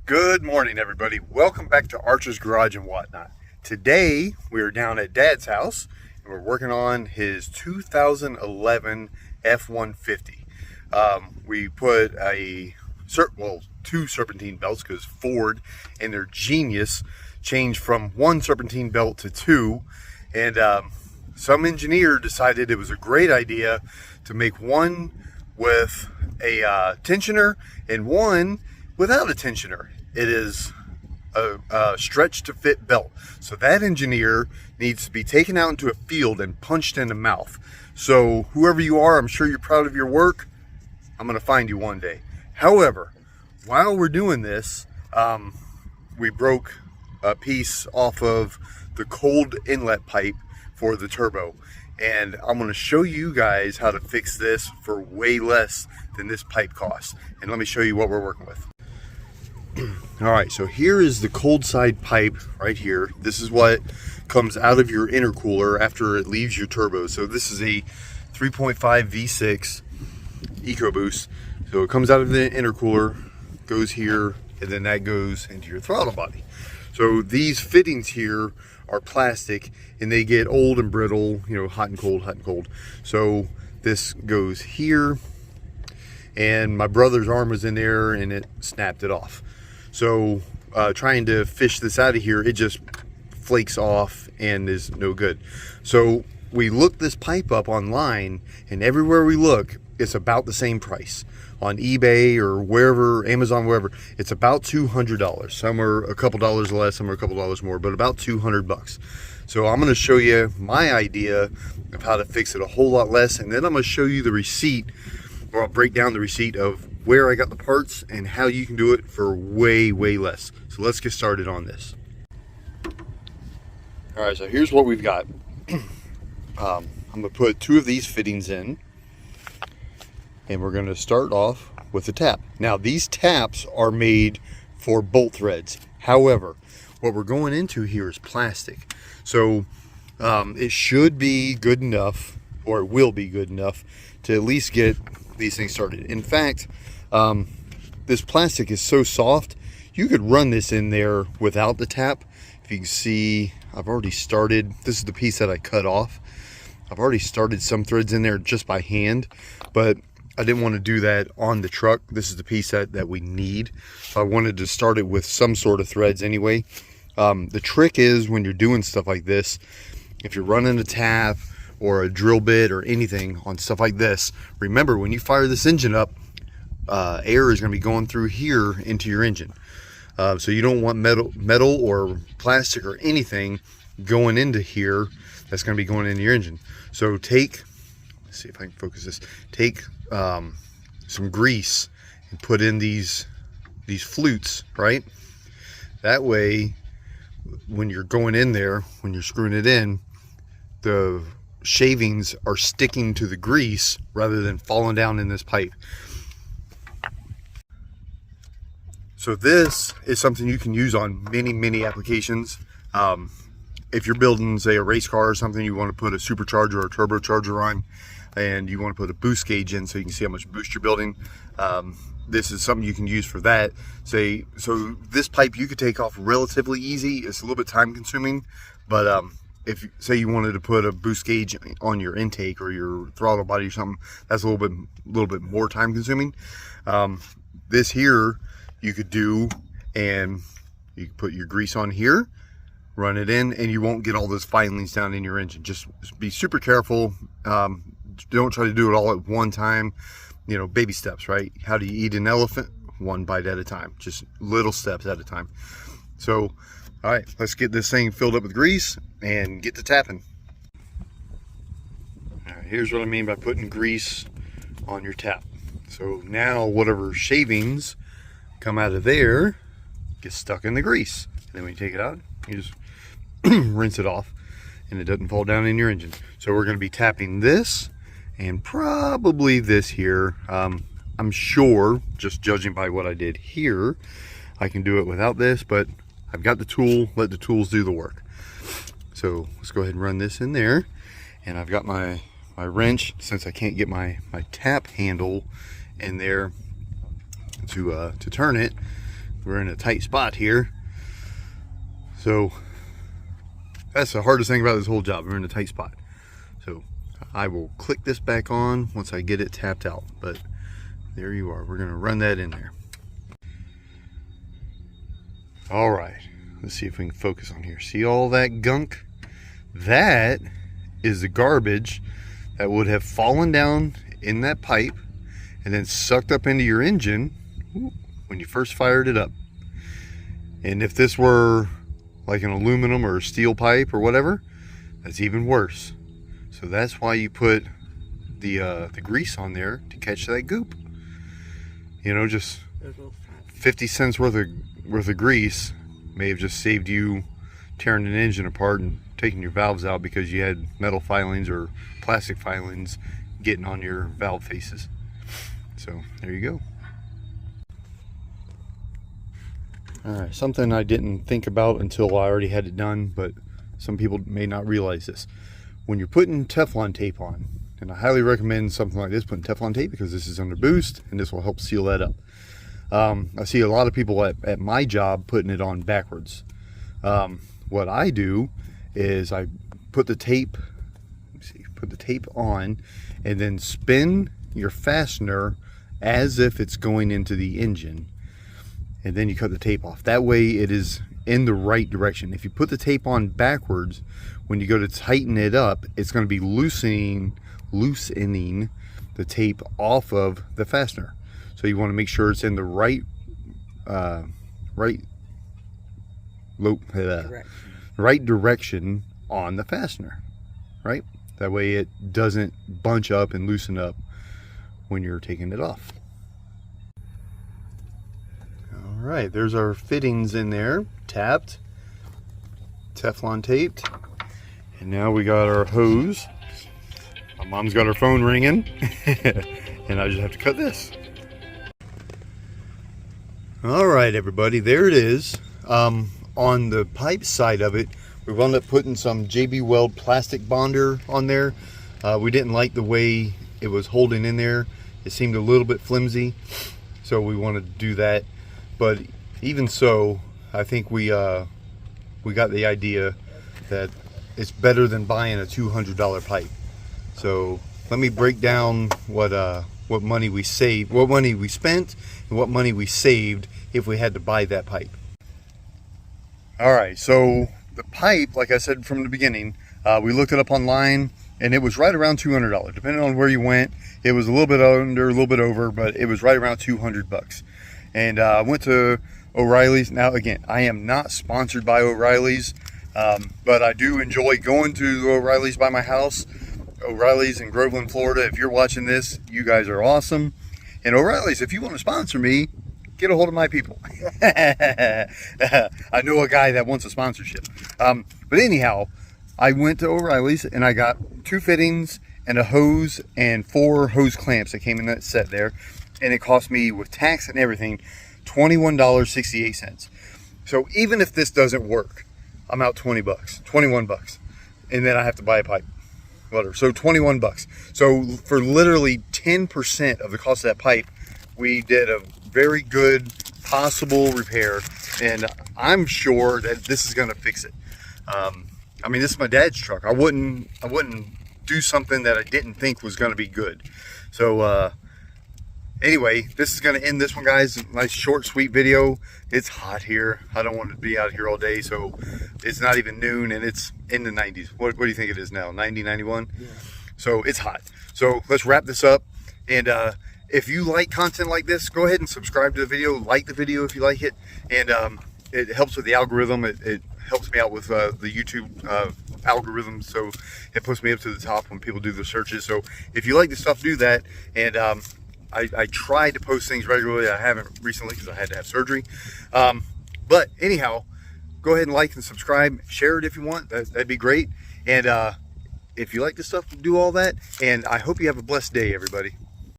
Good morning, everybody. Welcome back to Archer's Garage and Whatnot. Today, we are down at Dad's house, and we're working on his 2011 F-150. We put two serpentine belts, because Ford and their genius changed from one serpentine belt to two, and some engineer decided it was a great idea to make one with a tensioner and one without a tensioner. It is a stretch to fit belt. So that engineer needs to be taken out into a field and punched in the mouth. So whoever you are, I'm sure you're proud of your work. I'm going to find you one day. However, while we're doing this, we broke a piece off of the cold inlet pipe for the turbo. And I'm going to show you guys how to fix this for way less than this pipe costs. And let me show you what we're working with. All right, so here is the cold side pipe right here. This is what comes out of your intercooler after it leaves your turbo. So this is a 3.5 V6 EcoBoost. So it comes out of the intercooler, goes here, and then that goes into your throttle body. So these fittings here are plastic, and they get old and brittle, you know, hot and cold, hot and cold. So this goes here, and my brother's arm was in there, and it snapped it off. So trying to fish this out of here, it just flakes off and is no good. So we looked this pipe up online, and everywhere we look, it's about the same price. On eBay or wherever, Amazon, wherever, it's about $200. Some are a couple dollars less, some are a couple dollars more, but about 200 bucks. So I'm going to show you my idea of how to fix it a whole lot less, and then I'm going to show you the receipt, or I'll break down the receipt of where I got the parts and how you can do it for way, way less. So let's get started on this. All right, so here's what we've got. I'm gonna put two of these fittings in, and we're gonna start off with the tap. Now, these taps are made for bolt threads. However, what we're going into here is plastic. So it should be good enough, or it will be good enough, to at least get these things started. In fact, this plastic is so soft, you could run this in there without the tap. If you can see, I've already started, this is the piece that I cut off. I've already started some threads in there just by hand, but I didn't want to do that on the truck. This is the piece that we need. So I wanted to start it with some sort of threads anyway. The trick is, when you're doing stuff like this, if you're running a tap or a drill bit or anything on stuff like this, remember, when you fire this engine up, air is going to be going through here into your engine. So you don't want metal or plastic or anything going into here that's going to be going into your engine. So take, let's see if I can focus this, take some grease and put in these flutes, right? That way, when you're going in there, when you're screwing it in, the shavings are sticking to the grease rather than falling down in this pipe. So this is something you can use on many applications. If you're building, say, a race car or something, you want to put a supercharger or a turbocharger on, and you want to put a boost gauge in so you can see how much boost you're building. This is something you can use for that. So this pipe you could take off relatively easy. It's a little bit time consuming, but if, say, you wanted to put a boost gauge on your intake or your throttle body or something, that's a little bit more time consuming. This here you could do, and you can put your grease on here, run it in, and you won't get all those filings down in your engine. Just be super careful. Don't try to do it all at one time. You know, baby steps, right? How do you eat an elephant? One bite at a time, just little steps at a time. So, all right, let's get this thing filled up with grease and get to tapping. All right, here's what I mean by putting grease on your tap. So now whatever shavings come out of there gets stuck in the grease. And then when you take it out, you just rinse it off, and it doesn't fall down in your engine. So we're going to be tapping this and probably this here. I'm sure, just judging by what I did here, I can do it without this, but I've got the tool. Let the tools do the work. So let's go ahead and run this in there. And I've got my wrench, since I can't get my tap handle in there to turn it. we're in a tight spot here. So that's the hardest thing about this whole job. We're in a tight spot. So I will click this back on once I get it tapped out. But there you are. We're going to run that in there. All right. Let's see if we can focus on here. See all that gunk? That is the garbage that would have fallen down in that pipe and then sucked up into your engine when you first fired it up. And if this were like an aluminum or steel pipe or whatever, that's even worse. So that's why you put the grease on there to catch that goop. You know, just 50 cents worth of grease may have just saved you tearing an engine apart and taking your valves out because you had metal filings or plastic filings getting on your valve faces. So there you go. Alright, something I didn't think about until I already had it done, but some people may not realize this. When you're putting Teflon tape on, and I highly recommend something like this, putting Teflon tape, because this is under boost and this will help seal that up. I see a lot of people at my job putting it on backwards. What I do is I put the tape, put the tape on and then spin your fastener as if it's going into the engine, and then you cut the tape off. That way it is in the right direction. If you put the tape on backwards, when you go to tighten it up, it's going to be loosening the tape off of the fastener. So you want to make sure it's in the right direction on the fastener, right? That way it doesn't bunch up and loosen up when you're taking it off. All right, there's our fittings in there, tapped, Teflon taped, and now we got our hose. My mom's got her phone ringing, and I just have to cut this. All right, everybody, there it is. On the pipe side of it, we wound up putting some JB Weld plastic bonder on there. We didn't like the way it was holding in there. It seemed a little bit flimsy, so we wanted to do that. But even so, I think we got the idea that it's better than buying a $200 pipe. So let me break down what money we saved, what money we spent, and what money we saved if we had to buy that pipe. All right, so the pipe, like I said from the beginning, we looked it up online, and it was right around $200. Depending on where you went, it was a little bit under, a little bit over, but it was right around 200 bucks. And I went to O'Reilly's. Now, again, I am not sponsored by O'Reilly's, but I do enjoy going to O'Reilly's by my house. O'Reilly's in Groveland, Florida. If you're watching this, you guys are awesome. And O'Reilly's, if you want to sponsor me, get a hold of my people. I know a guy that wants a sponsorship. But anyhow, I went to O'Reilly's and I got 2 fittings and a hose and 4 hose clamps that came in that set there. And it cost me, with tax and everything, $21.68. So even if this doesn't work, I'm out 20 bucks, 21 bucks. And then I have to buy a pipe. Whatever. So 21 bucks. So for literally 10% of the cost of that pipe, we did a very good possible repair, and I'm sure that this is going to fix it. I mean, this is my dad's truck. I wouldn't do something that I didn't think was going to be good. So anyway, this is going to end this one, guys. Nice short sweet video. It's hot here. I don't want to be out here all day, so it's not even noon and it's in the 90s. What do you think it is now? 90, 91? Yeah. So it's hot. So let's wrap this up. And if you like content like this, go ahead and subscribe to the video. Like the video if you like it. And it helps with the algorithm. It helps me out with the YouTube algorithm. So it puts me up to the top when people do the searches. So if you like this stuff, do that. And I try to post things regularly. I haven't recently because I had to have surgery. But anyhow, go ahead and like and subscribe. Share it if you want. That'd be great. And if you like this stuff, do all that. And I hope you have a blessed day, everybody.